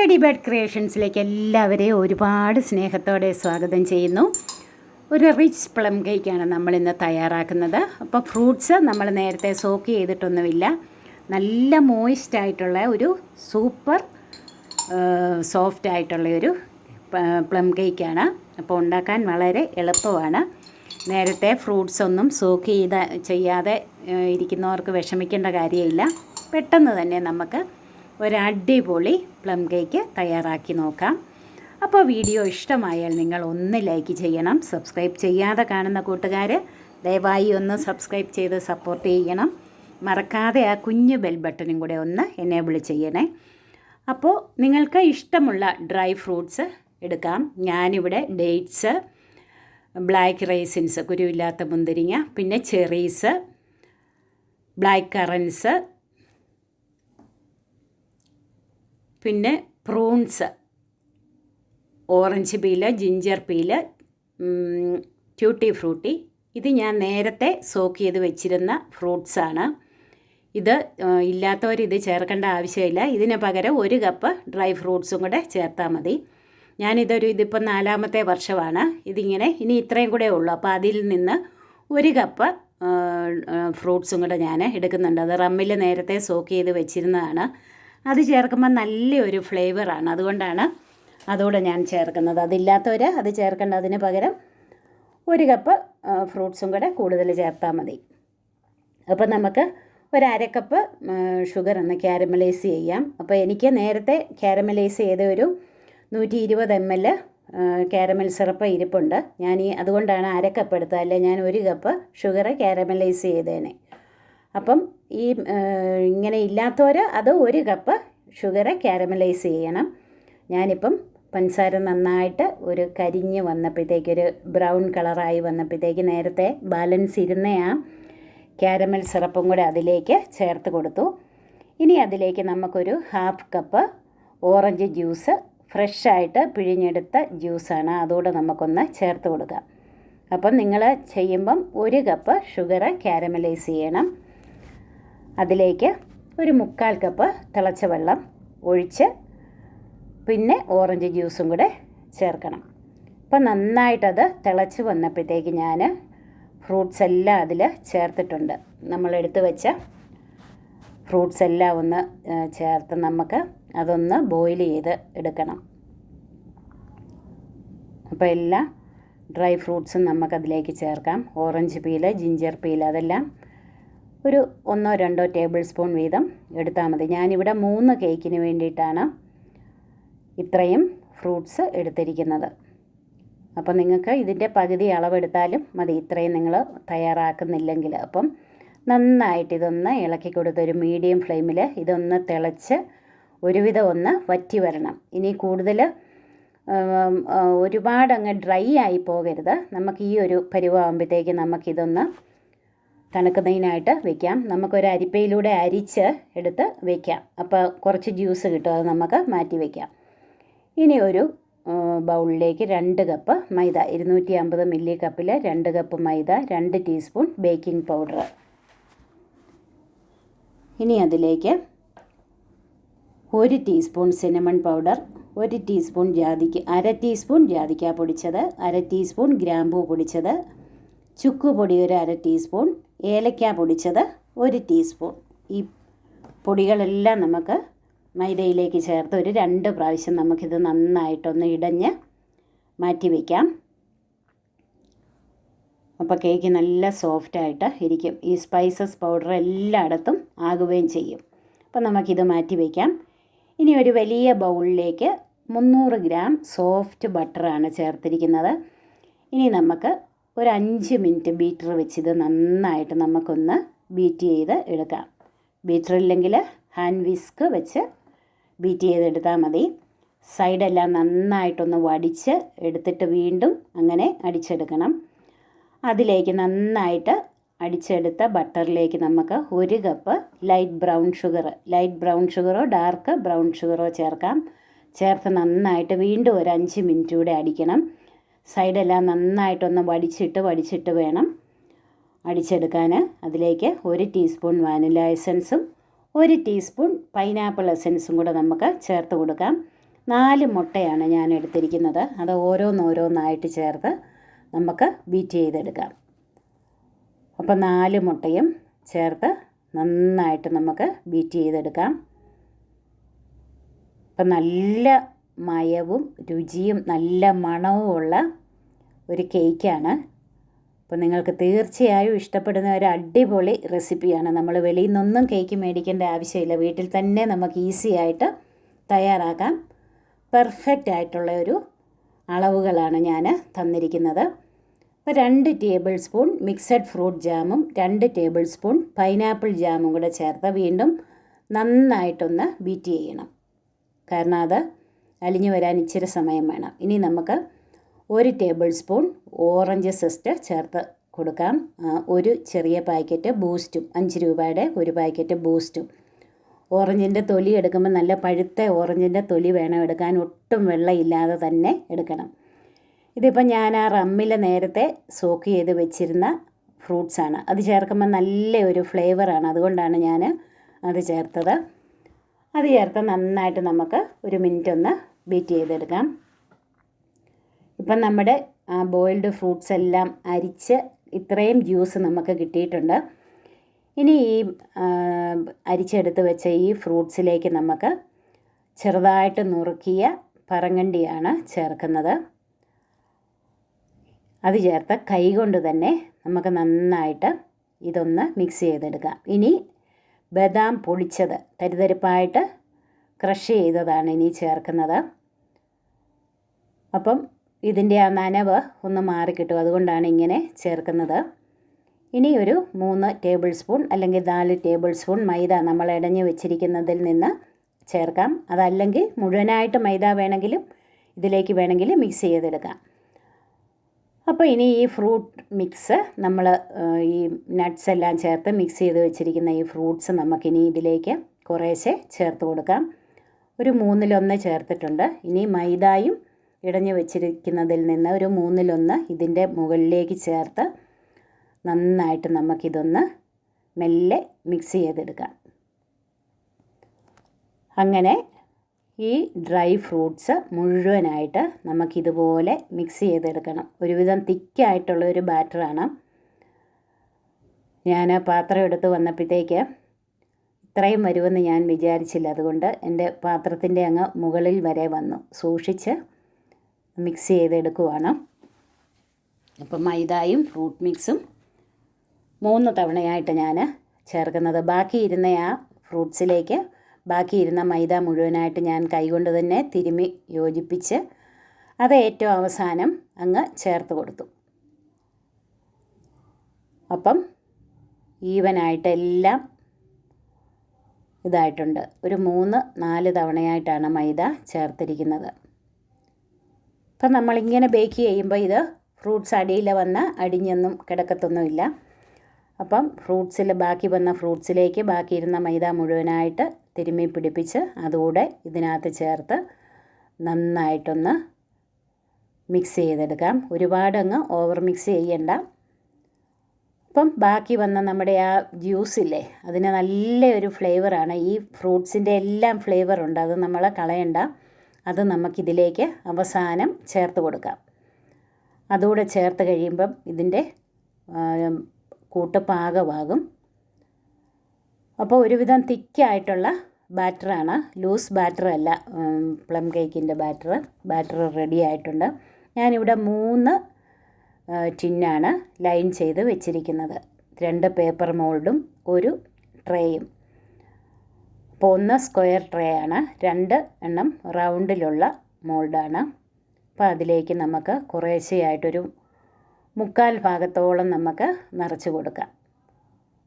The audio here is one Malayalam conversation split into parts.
ലേഡി ബേർഡ് ക്രിയേഷൻസിലേക്ക് എല്ലാവരെയും ഒരുപാട് സ്നേഹത്തോടെ സ്വാഗതം ചെയ്യുന്നു. ഒരു റിച്ച് പ്ലം കേക്കാണ് നമ്മളിന്ന് തയ്യാറാക്കുന്നത്. അപ്പോൾ ഫ്രൂട്ട്സ് നമ്മൾ നേരത്തെ സോക്ക് ചെയ്തിട്ടൊന്നുമില്ല. നല്ല മോയിസ്റ്റ് ആയിട്ടുള്ള ഒരു സൂപ്പർ സോഫ്റ്റ് ആയിട്ടുള്ള ഒരു പ്ലം കേക്കാണ്. അപ്പോൾ ഉണ്ടാക്കാൻ വളരെ എളുപ്പമാണ്. നേരത്തെ ഫ്രൂട്ട്സ് ഒന്നും സോക്ക് ചെയ്യാതെ ഇരിക്കുന്നവർക്ക് വിഷമിക്കേണ്ട കാര്യമില്ല. പെട്ടെന്ന് തന്നെ നമുക്ക് ഒരടിപൊളി പ്ലം കേക്ക് തയ്യാറാക്കി നോക്കാം. അപ്പോൾ വീഡിയോ ഇഷ്ടമായാൽ നിങ്ങൾ ഒന്ന് ലൈക്ക് ചെയ്യണം. സബ്സ്ക്രൈബ് ചെയ്യാതെ കാണുന്ന കൂട്ടുകാർ ദയവായി ഒന്ന് സബ്സ്ക്രൈബ് ചെയ്ത് സപ്പോർട്ട് ചെയ്യണം. മറക്കാതെ ആ കുഞ്ഞു ബെൽ ബട്ടണും കൂടെ ഒന്ന് എനേബിൾ ചെയ്യണേ. അപ്പോൾ നിങ്ങൾക്ക് ഇഷ്ടമുള്ള ഡ്രൈ ഫ്രൂട്ട്സ് എടുക്കാം. ഞാനിവിടെ ഡേറ്റ്സ്, ബ്ലാക്ക് റൈസിൻസ്, കുരുവില്ലാത്ത മുന്തിരിങ്ങ, പിന്നെ ചെറീസ്, ബ്ലാക്ക് കറൻസ്, പിന്നെ prunes, orange peel, ginger peel, ട്യൂട്ടി Frooti. ഇത് ഞാൻ നേരത്തെ സോക്ക് ചെയ്ത് വെച്ചിരുന്ന ഫ്രൂട്ട്സാണ്. ഇത് ഇല്ലാത്തവരിത് ചേർക്കേണ്ട ആവശ്യമില്ല. ഇതിന് പകരം 1 കപ്പ് ഡ്രൈ ഫ്രൂട്ട്സും കൂടെ ചേർത്താൽ മതി. ഇതിപ്പോൾ 4ാമത്തെ വർഷമാണ് ഇതിങ്ങനെ. ഇനി ഇത്രയും കൂടെ ഉള്ളൂ. അപ്പോൾ അതിൽ നിന്ന് 1 കപ്പ് ഫ്രൂട്ട്സും കൂടെ ഞാൻ എടുക്കുന്നുണ്ട്. അത് റമ്മിൽ നേരത്തെ സോക്ക് ചെയ്ത് വെച്ചിരുന്നതാണ്. അത് ചേർക്കുമ്പോൾ നല്ലൊരു ഫ്ലേവറാണ്. അതുകൊണ്ടാണ് അതുകൂടെ ഞാൻ ചേർക്കുന്നത്. അതില്ലാത്തവർ അത് ചേർക്കേണ്ട. അതിന് പകരം 1 കപ്പ് ഫ്രൂട്ട്സും കൂടെ കൂടുതൽ ചേർത്താൽ മതി. അപ്പോൾ നമുക്ക് ഒരു 1/2 കപ്പ് ഷുഗർ ഒന്ന് ക്യാരമലൈസ് ചെയ്യാം. അപ്പോൾ എനിക്ക് നേരത്തെ ക്യാരമലൈസ് ചെയ്ത ഒരു 120 ml ക്യാരമൽ സിറപ്പ് ഇരിപ്പുണ്ട്. അതുകൊണ്ടാണ് 1/2 കപ്പ് എടുത്തത്. അല്ലെ ഞാൻ 1 കപ്പ് ഷുഗർ ക്യാരമലൈസ് ചെയ്തേനെ. അപ്പം ഇങ്ങനെ ഇല്ലാത്തവർ അത് 1 കപ്പ് ഷുഗർ ക്യാരമലൈസ് ചെയ്യണം. ഞാനിപ്പം പഞ്ചസാര നന്നായിട്ട് ഒരു കരിഞ്ഞ് വന്നപ്പോഴത്തേക്ക്, ഒരു ബ്രൗൺ കളറായി വന്നപ്പോഴത്തേക്ക് നേരത്തെ ബാലൻസ് ഇരുന്ന ആ ക്യാരമൽ സിറപ്പും കൂടെ അതിലേക്ക് ചേർത്ത് കൊടുത്തു. ഇനി അതിലേക്ക് നമുക്കൊരു 1/2 കപ്പ് ഓറഞ്ച് ജ്യൂസ്, ഫ്രഷായിട്ട് പിഴിഞ്ഞെടുത്ത ജ്യൂസാണ്, അതുകൂടെ നമുക്കൊന്ന് ചേർത്ത് കൊടുക്കാം. അപ്പം നിങ്ങൾ ചെയ്യുമ്പം 1 കപ്പ് ഷുഗർ ക്യാരമലൈസ് ചെയ്യണം. അതിലേക്ക് ഒരു 1/4 കപ്പ് തിളച്ച വെള്ളം ഒഴിച്ച് പിന്നെ ഓറഞ്ച് ജ്യൂസും കൂടെ ചേർക്കണം. അപ്പോൾ നന്നായിട്ടത് തിളച്ച് വന്നപ്പോഴത്തേക്ക് ഞാൻ ഫ്രൂട്ട്സ് എല്ലാം അതിൽ ചേർത്തിട്ടുണ്ട്. നമ്മളെടുത്ത് വെച്ച ഫ്രൂട്ട്സ് എല്ലാം ഒന്ന് ചേർത്ത് നമുക്ക് അതൊന്ന് ബോയിൽ ചെയ്ത് എടുക്കണം. അപ്പോൾ എല്ലാ ഡ്രൈ ഫ്രൂട്ട്സും നമുക്കതിലേക്ക് ചേർക്കാം. ഓറഞ്ച് പീല്, ജിഞ്ചർ പീല്, അതെല്ലാം ഒരു 1-2 ടേബിൾ സ്പൂൺ വീതം എടുത്താൽ മതി. ഞാനിവിടെ 3 കേക്കിന് വേണ്ടിയിട്ടാണ് ഇത്രയും ഫ്രൂട്ട്സ് എടുത്തിരിക്കുന്നത്. അപ്പം നിങ്ങൾക്ക് ഇതിൻ്റെ പകുതി അളവെടുത്താലും മതി, ഇത്രയും നിങ്ങൾ തയ്യാറാക്കുന്നില്ലെങ്കിൽ. അപ്പം നന്നായിട്ട് ഇതൊന്ന് ഇളക്കി കൊടുത്തൊരു മീഡിയം ഫ്ലെയിമിൽ ഇതൊന്ന് തിളച്ച് ഒരുവിധം ഒന്ന് വറ്റി വരണം. ഇനി കൂടുതൽ ഒരുപാട് അങ്ങ് ഡ്രൈ ആയി പോകരുത്. നമുക്ക് ഈ ഒരു പരുവാകുമ്പോഴത്തേക്ക് നമുക്കിതൊന്ന് തണുക്കുന്നതിനായിട്ട് വെക്കാം. നമുക്കൊരു അരിപ്പയിലൂടെ അരിച്ച് എടുത്ത് വെക്കാം. അപ്പോൾ കുറച്ച് ജ്യൂസ് കിട്ടും. അത് നമുക്ക് മാറ്റി വയ്ക്കാം. ഇനി ഒരു ബൗളിലേക്ക് 2 കപ്പ് മൈദ, 250 മില്ലി കപ്പിൽ 2 കപ്പ് മൈദ, 2 ടീസ്പൂൺ ബേക്കിംഗ് പൗഡർ. ഇനി അതിലേക്ക് 1 teaspoon cinnamon powder, 1 teaspoon 1/2 teaspoon ജാതിക്ക പൊടിച്ചത്, 1/2 ടീസ്പൂൺ ഗ്രാമ്പൂ പൊടിച്ചത്, ചുക്ക് പൊടി 1/2 ടീസ്പൂൺ, ഏലക്ക പൊടിച്ചത് 1 ടീസ്പൂൺ. ഈ പൊടികളെല്ലാം നമുക്ക് മൈദയിലേക്ക് ചേർത്ത് ഒരു 2 പ്രാവശ്യം നമുക്കിത് നന്നായിട്ടൊന്ന് ഇടഞ്ഞ് മാറ്റി വയ്ക്കാം. അപ്പോൾ കേക്ക് നല്ല സോഫ്റ്റായിട്ട് ഇരിക്കും. ഈ സ്പൈസസ് പൗഡർ എല്ലായിടത്തും ആകുകയും ചെയ്യും. അപ്പോൾ നമുക്കിത് മാറ്റി വയ്ക്കാം. ഇനി ഒരു വലിയ ബൗളിലേക്ക് 300 ഗ്രാം സോഫ്റ്റ് ബട്ടറാണ് ചേർത്തിരിക്കുന്നത്. ഇനി നമുക്ക് ഒരു 5 മിനിറ്റ് ബീറ്റർ വെച്ചിത് നന്നായിട്ട് നമുക്കൊന്ന് ബീറ്റ് ചെയ്ത് എടുക്കാം. ബീറ്റർ ഇല്ലെങ്കിൽ ഹാൻഡ് വിസ്ക് വെച്ച് ബീറ്റ് ചെയ്തെടുത്താൽ മതി. സൈഡെല്ലാം നന്നായിട്ടൊന്ന് വടിച്ച് എടുത്തിട്ട് വീണ്ടും അങ്ങനെ അടിച്ചെടുക്കണം. അതിലേക്ക് നന്നായിട്ട് അടിച്ചെടുത്ത ബട്ടറിലേക്ക് നമുക്ക് 1 കപ്പ് ലൈറ്റ് ബ്രൗൺ ഷുഗറോ ഡാർക്ക് ബ്രൗൺ ഷുഗറോ ചേർക്കാം. ചേർത്ത് നന്നായിട്ട് വീണ്ടും ഒരു 5 മിനിറ്റ് കൂടെ അടിക്കണം. സൈഡെല്ലാം നന്നായിട്ടൊന്ന് വടിച്ചിട്ട് വേണം അടിച്ചെടുക്കാൻ. അതിലേക്ക് 1 ടീസ്പൂൺ വാനില എസൻസും 1 ടീസ്പൂൺ പൈനാപ്പിൾ എസൻസും കൂടെ നമുക്ക് ചേർത്ത് കൊടുക്കാം. 4 മുട്ടയാണ് ഞാൻ എടുത്തിരിക്കുന്നത്. അത് ഓരോന്നോരോന്നായിട്ട് ചേർത്ത് നമുക്ക് ബീറ്റ് ചെയ്തെടുക്കാം. അപ്പോൾ 4 മുട്ടയും ചേർത്ത് നന്നായിട്ട് നമുക്ക് ബീറ്റ് ചെയ്തെടുക്കാം. അപ്പം നല്ല മയവും രുചിയും നല്ല മണവുമുള്ള ഒരു കേക്കാണ്. അപ്പോൾ നിങ്ങൾക്ക് തീർച്ചയായും ഇഷ്ടപ്പെടുന്ന ഒരു അടിപൊളി റെസിപ്പിയാണ്. നമ്മൾ വെളിയിൽ നിന്നൊന്നും കേക്ക് മേടിക്കേണ്ട ആവശ്യമില്ല. വീട്ടിൽ തന്നെ നമുക്ക് ഈസി ആയിട്ട് തയ്യാറാക്കാം. പെർഫെക്റ്റ് ആയിട്ടുള്ള ഒരു അളവുകളാണ് ഞാൻ തന്നിരിക്കുന്നത്. അപ്പോൾ 2 ടേബിൾ സ്പൂൺ മിക്സഡ് ഫ്രൂട്ട് ജാമും 2 ടേബിൾ സ്പൂൺ പൈനാപ്പിൾ ജാമും കൂടെ ചേർത്ത് വീണ്ടും നന്നായിട്ടൊന്ന് ബീറ്റ് ചെയ്യണം. കാരണം അത് അലിഞ്ഞു വരാൻ ഇച്ചിരി സമയം വേണം. ഇനി നമുക്ക് 1 ടേബിൾ സ്പൂൺ ഓറഞ്ച് സെസ്റ്റ് ചേർത്ത് കൊടുക്കാം. ഒരു ചെറിയ പാക്കറ്റ് ബൂസ്റ്റും, 5 രൂപയുടെ ഒരു പാക്കറ്റ് ബൂസ്റ്റും. ഓറഞ്ചിൻ്റെ തൊലി എടുക്കുമ്പോൾ നല്ല പഴുത്ത ഓറഞ്ചിൻ്റെ തൊലി വേണം എടുക്കാൻ, ഒട്ടും വെള്ളമില്ലാതെ തന്നെ എടുക്കണം. ഇതിപ്പോൾ ഞാൻ ആ റമ്മിൽ നേരത്തെ സോക്ക് ചെയ്ത് വെച്ചിരുന്ന ഫ്രൂട്ട്സാണ്. അത് ചേർക്കുമ്പോൾ നല്ല ഒരു ഫ്ലേവറാണ്, അതുകൊണ്ടാണ് ഞാൻ അത് ചേർത്തത്. അത് ചേർത്ത് നന്നായിട്ട് നമുക്ക് 1 മിനിറ്റ് ഒന്ന് ബീറ്റ് ചെയ്തെടുക്കാം. ഇപ്പം നമ്മുടെ ബോയിൽഡ് ഫ്രൂട്ട്സ് എല്ലാം അരിച്ച് ഇത്രയും ജ്യൂസ് നമുക്ക് കിട്ടിയിട്ടുണ്ട്. ഇനി ഈ അരിച്ചെടുത്ത് വെച്ച ഈ ഫ്രൂട്ട്സിലേക്ക് നമുക്ക് ചെറുതായിട്ട് നുറുക്കിയ പറങ്ങണ്ടിയാണ് ചേർക്കുന്നത്. അത് ചേർത്ത് കൈകൊണ്ട് തന്നെ നമുക്ക് നന്നായിട്ട് ഇതൊന്ന് മിക്സ് ചെയ്തെടുക്കാം. ഇനി ബദാം പൊടിച്ചത് തരിതരിപ്പായിട്ട് ക്രഷ് ചെയ്തതാണ് ഇനി ചേർക്കുന്നത്. അപ്പം ഇതിൻ്റെ ആ നനവ് ഒന്ന് മാറിക്കിട്ടും, അതുകൊണ്ടാണ് ഇങ്ങനെ ചേർക്കുന്നത്. ഇനി ഒരു 3 ടേബിൾ സ്പൂൺ അല്ലെങ്കിൽ 4 ടേബിൾ സ്പൂൺ മൈദ നമ്മൾ ഇടഞ്ഞ് വെച്ചിരിക്കുന്നതിൽ നിന്ന് ചേർക്കാം. അതല്ലെങ്കിൽ മുഴുവനായിട്ട് മൈദ വേണമെങ്കിലും ഇതിലേക്ക് വേണമെങ്കിൽ മിക്സ് ചെയ്തെടുക്കാം. അപ്പോൾ ഇനി ഈ ഫ്രൂട്ട് മിക്സ് നമ്മൾ ഈ നട്ട്സ് എല്ലാം ചേർത്ത് മിക്സ് ചെയ്ത് വെച്ചിരിക്കുന്ന ഈ ഫ്രൂട്ട്സ് നമുക്കിനി ഇതിലേക്ക് കുറേശ്ശെ ചേർത്ത് കൊടുക്കാം. ഒരു 1/3 ചേർത്തിട്ടുണ്ട്. ഇനി മൈദയും ഇടഞ്ഞ് വെച്ചിരിക്കുന്നതിൽ നിന്ന് ഒരു 1/3 ഇതിൻ്റെ മുകളിലേക്ക് ചേർത്ത് നന്നായിട്ട് നമുക്കിതൊന്ന് മെല്ലെ മിക്സ് ചെയ്തെടുക്കാം. അങ്ങനെ ഈ ഡ്രൈ ഫ്രൂട്ട്സ് മുഴുവനായിട്ട് നമുക്കിതുപോലെ മിക്സ് ചെയ്തെടുക്കണം. ഒരുവിധം തിക്കായിട്ടുള്ള ഒരു ബാറ്ററാണ്. ഞാൻ പാത്രം എടുത്ത് വന്നപ്പോഴത്തേക്ക് ഇത്രയും വരുമെന്ന് ഞാൻ വിചാരിച്ചില്ല. അതുകൊണ്ട് എൻ്റെ പാത്രത്തിൻ്റെ അങ്ങ് മുകളിൽ വരെ വന്നു. സൂക്ഷിച്ച് മിക്സ് ചെയ്തെടുക്കുവാണ്. അപ്പം മൈദയും ഫ്രൂട്ട് മിക്സും 3 തവണയായിട്ട് ഞാൻ ചേർക്കുന്നത്. ബാക്കിയിരുന്ന ആ ഫ്രൂട്ട്സിലേക്ക് ബാക്കിയിരുന്ന മൈദ മുഴുവനായിട്ട് ഞാൻ കൈകൊണ്ട് തന്നെ തിരുമ്മി യോജിപ്പിച്ച് അത് ഏറ്റവും അവസാനം അങ്ങ് ചേർത്ത് കൊടുത്തു. അപ്പം ഈവനായിട്ട് എല്ലാം ഇതായിട്ടുണ്ട്. ഒരു 3-4 തവണയായിട്ടാണ് മൈദ ചേർത്തിരിക്കുന്നത്. അപ്പം നമ്മളിങ്ങനെ ബേക്ക് ചെയ്യുമ്പോൾ ഇത് ഫ്രൂട്ട്സ് അടിയിൽ വന്ന് അടിഞ്ഞൊന്നും കിടക്കത്തൊന്നുമില്ല. അപ്പം ഫ്രൂട്ട്സിൽ ബാക്കി വന്ന ഫ്രൂട്ട്സിലേക്ക് ബാക്കിയിരുന്ന മൈദ മുഴുവനായിട്ട് തിരുമ്മി പിടിപ്പിച്ച് അതുകൂടെ ഇതിനകത്ത് ചേർത്ത് നന്നായിട്ടൊന്ന് മിക്സ് ചെയ്തെടുക്കാം. ഒരുപാടങ്ങ് ഓവർ മിക്സ് ചെയ്യണ്ട. അപ്പം ബാക്കി വന്ന നമ്മുടെ ആ ജ്യൂസില്ലേ, അതിന് നല്ലൊരു ഫ്ലേവറാണ്. ഈ ഫ്രൂട്ട്സിൻ്റെ എല്ലാം ഫ്ലേവറുണ്ട്, അത് നമ്മൾ കളയണ്ട. അത് നമുക്കിതിലേക്ക് അവസാനം ചേർത്ത് കൊടുക്കാം. അതുകൂടെ ചേർത്ത് കഴിയുമ്പം ഇതിൻ്റെ കൂട്ട് പാകമാകും. അപ്പോൾ ഒരുവിധം തിക്കായിട്ടുള്ള ബാറ്ററാണ്, ലൂസ് ബാറ്റർ അല്ല. പ്ലം കേക്കിൻ്റെ ബാറ്റർ റെഡി ആയിട്ടുണ്ട്. ഞാനിവിടെ 3 ടിന്നാണ് ലൈൻ ചെയ്ത് വെച്ചിരിക്കുന്നത്. 2 പേപ്പർ മോൾഡും 1 ട്രേയും. അപ്പോൾ 1 സ്ക്വയർ ട്രേ ആണ്, 2 എണ്ണം റൗണ്ടിലുള്ള മോൾഡാണ്. അപ്പോൾ അതിലേക്ക് നമുക്ക് കുറേശ്ശെയായിട്ടൊരു 3/4 ഭാഗത്തോളം നമുക്ക് നിറച്ച് കൊടുക്കാം.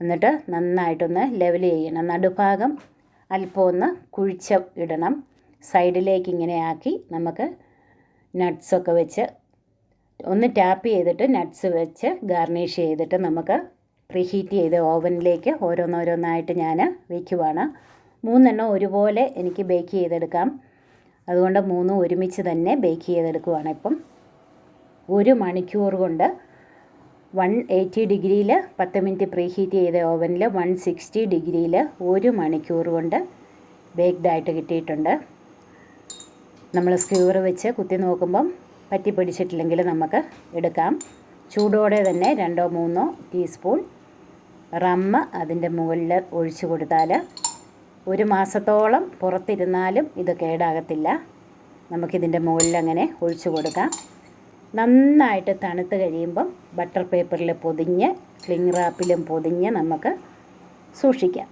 എന്നിട്ട് നന്നായിട്ടൊന്ന് ലെവൽ ചെയ്യണം. നടുഭാഗം അല്പം ഒന്ന് കുഴിച്ച് ഇടണം. സൈഡിലേക്ക് ഇങ്ങനെ ആക്കി നമുക്ക് നട്ട്സൊക്കെ വെച്ച് ഒന്ന് ടാപ്പ് ചെയ്തിട്ട് നട്ട്സ് വെച്ച് ഗാർണിഷ് ചെയ്തിട്ട് നമുക്ക് പ്രീഹീറ്റ് ചെയ്ത് ഓവനിലേക്ക് ഓരോന്നോരോന്നായിട്ട് ഞാൻ വയ്ക്കുവാണ്. 3 എണ്ണം ഒരുപോലെ എനിക്ക് ബേക്ക് ചെയ്തെടുക്കാം. അതുകൊണ്ട് 3 ഒരുമിച്ച് തന്നെ ബേക്ക് ചെയ്തെടുക്കുവാണ്. ഇപ്പം 1 മണിക്കൂർ കൊണ്ട് 180 ഡിഗ്രിയിൽ 10 മിനിറ്റ് പ്രീഹീറ്റ് ചെയ്ത ഓവനിൽ 160 ഡിഗ്രിയിൽ 1 മണിക്കൂർ കൊണ്ട് ബേക്ക്ഡായിട്ട് കിട്ടിയിട്ടുണ്ട്. നമ്മൾ സ്ക്യൂർ വെച്ച് കുത്തി നോക്കുമ്പം പറ്റി പിടിച്ചിട്ടില്ലെങ്കിൽ നമുക്ക് എടുക്കാം. ചൂടോടെ തന്നെ 2-3 ടീസ്പൂൺ റമ്മ് അതിൻ്റെ മുകളിൽ ഒഴിച്ചു കൊടുത്താൽ 1 മാസത്തോളം പുറത്തിരുന്നാലും ഇത് കേടാകത്തില്ല. നമുക്കിതിൻ്റെ മുകളിൽ അങ്ങനെ ഒഴിച്ചു കൊടുക്കാം. നന്നായിട്ട് തണുത്ത് കഴിയുമ്പം ബട്ടർ പേപ്പറിൽ പൊതിഞ്ഞ് ക്ലിംഗ് റാപ്പിലും പൊതിഞ്ഞ് നമുക്ക് സൂക്ഷിക്കാം.